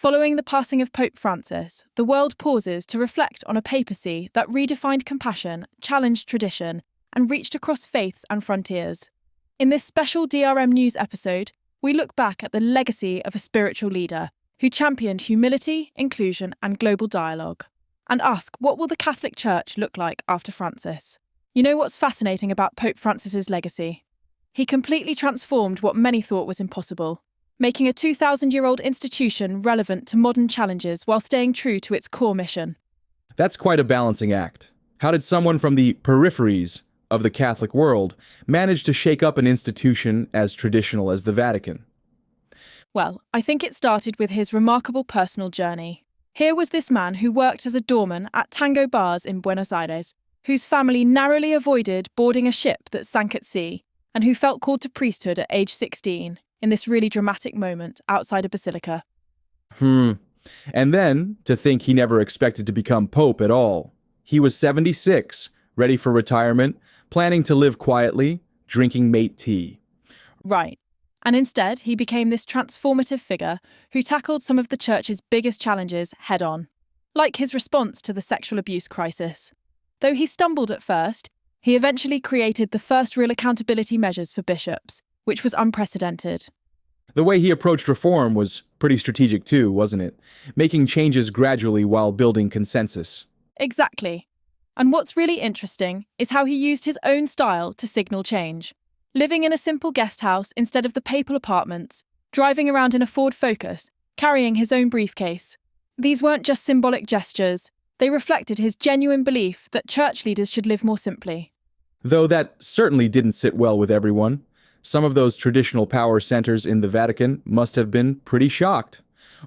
Following the passing of Pope Francis, the world pauses to reflect on a papacy that redefined compassion, challenged tradition, and reached across faiths and frontiers. In this special DRM News episode, we look back at the legacy of a spiritual leader who championed humility, inclusion, and global dialogue, and ask, what will the Catholic Church look like after Francis? You know what's fascinating about Pope Francis's legacy? He completely transformed what many thought was impossible, making a 2,000-year-old institution relevant to modern challenges while staying true to its core mission. That's quite a balancing act. How did someone from the peripheries of the Catholic world manage to shake up an institution as traditional as the Vatican? Well, I think it started with his remarkable personal journey. Here was this man who worked as a doorman at Tango bars in Buenos Aires, whose family narrowly avoided boarding a ship that sank at sea, and who felt called to priesthood at age 16 in this really dramatic moment outside a basilica. And then, to think he never expected to become Pope at all. He was 76, ready for retirement, planning to live quietly, drinking mate tea. Right. And instead, he became this transformative figure who tackled some of the church's biggest challenges head-on, like his response to the sexual abuse crisis. Though he stumbled at first, he eventually created the first real accountability measures for bishops, which was unprecedented. The way he approached reform was pretty strategic too, wasn't it? Making changes gradually while building consensus. Exactly. And what's really interesting is how he used his own style to signal change. Living in a simple guest house instead of the papal apartments, driving around in a Ford Focus, carrying his own briefcase. These weren't just symbolic gestures, they reflected his genuine belief that church leaders should live more simply. Though that certainly didn't sit well with everyone. Some of those traditional power centers in the Vatican must have been pretty shocked.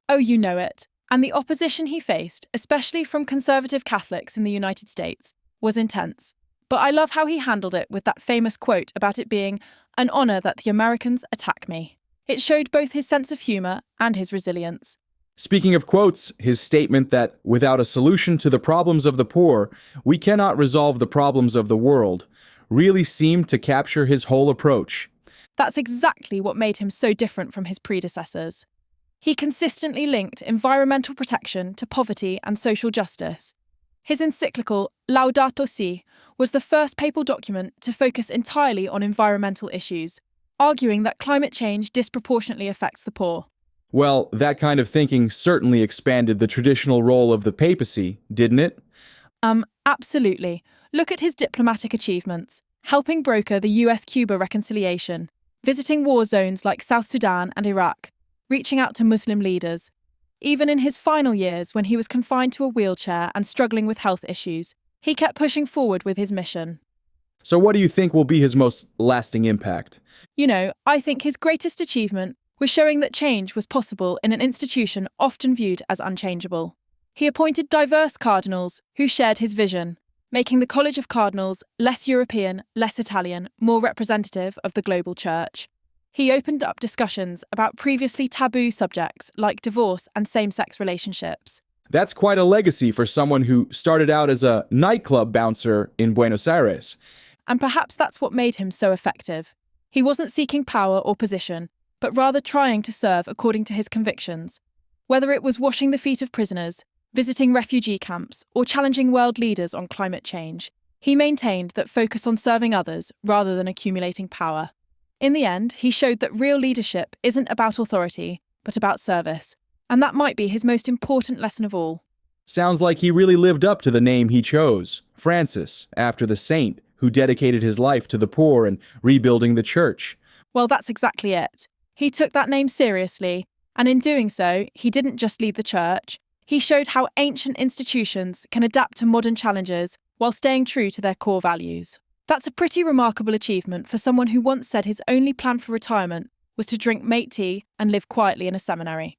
Oh, you know it. And the opposition he faced, especially from conservative Catholics in the United States, was intense. But I love how he handled it with that famous quote about it being an honor that the Americans attack me. It showed both his sense of humor and his resilience. Speaking of quotes, his statement that without a solution to the problems of the poor, we cannot resolve the problems of the world, really seemed to capture his whole approach. That's exactly what made him so different from his predecessors. He consistently linked environmental protection to poverty and social justice. His encyclical Laudato Si was the first papal document to focus entirely on environmental issues, arguing that climate change disproportionately affects the poor. Well, that kind of thinking certainly expanded the traditional role of the papacy, didn't it? Absolutely. Look at his diplomatic achievements, helping broker the U.S. Cuba reconciliation, visiting war zones like South Sudan and Iraq, reaching out to Muslim leaders. Even in his final years, when he was confined to a wheelchair and struggling with health issues, he kept pushing forward with his mission. So what do you think will be his most lasting impact? I think his greatest achievement was showing that change was possible in an institution often viewed as unchangeable. He appointed diverse cardinals who shared his vision, making the College of Cardinals less European, less Italian, more representative of the global church. He opened up discussions about previously taboo subjects like divorce and same-sex relationships. That's quite a legacy for someone who started out as a nightclub bouncer in Buenos Aires. And perhaps that's what made him so effective. He wasn't seeking power or position, but rather trying to serve according to his convictions. Whether it was washing the feet of prisoners, visiting refugee camps, or challenging world leaders on climate change, he maintained that focus on serving others rather than accumulating power. In the end, he showed that real leadership isn't about authority, but about service. And that might be his most important lesson of all. Sounds like he really lived up to the name he chose, Francis, after the saint who dedicated his life to the poor and rebuilding the church. Well, that's exactly it. He took that name seriously, and in doing so, he didn't just lead the church. He showed how ancient institutions can adapt to modern challenges while staying true to their core values. That's a pretty remarkable achievement for someone who once said his only plan for retirement was to drink mate tea and live quietly in a seminary.